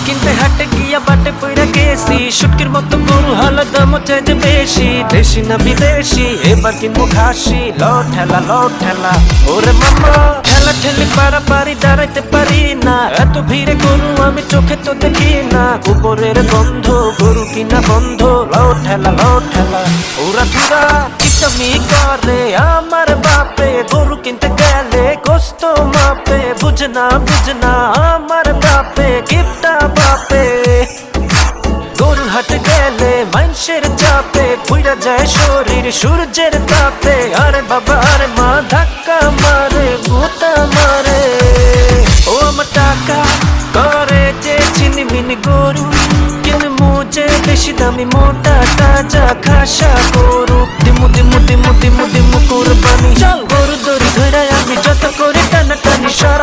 কিনতে হাটে গিয়া বাটে পইরা গেছি, শুটকির মতো গরু হলো দাম হচ্ছে যে বেশি, দেশি না বিদেশি এবার কিনবো খাসি। লো ঠেলা ওরে মামা, ঠেলা ঠেলি পারাপারি দাঁড়াইতে পারি না, এত ভিড়ে গরু আমি চোখে তো দেখি না, গোবরের গন্ধ গরু কিনা বন্ধ। লো ঠেলা ওরা ধুরা কিতামি করে আমার বাপে, গরু কিনতে গেলে গোস্ত মাপে, বুঝনা আমার বাপে গিফটা বাপে। গরুর হাটে গেলে মানুষের চাপে পুইরা যায় শরীর সূর্যের তাপে, আরে বাবা আরে মা ধাক্কা মারে গোতা মারে। ও আমার টাকা করে যে ছিনিমিনি গরু, কিন্তু মুজে বেশি দামি মোটা তাজা খাসা গরু, দিমু কুরবানি। চল গরু দড়ি ধরে আমি যত করে টানা টানি সারা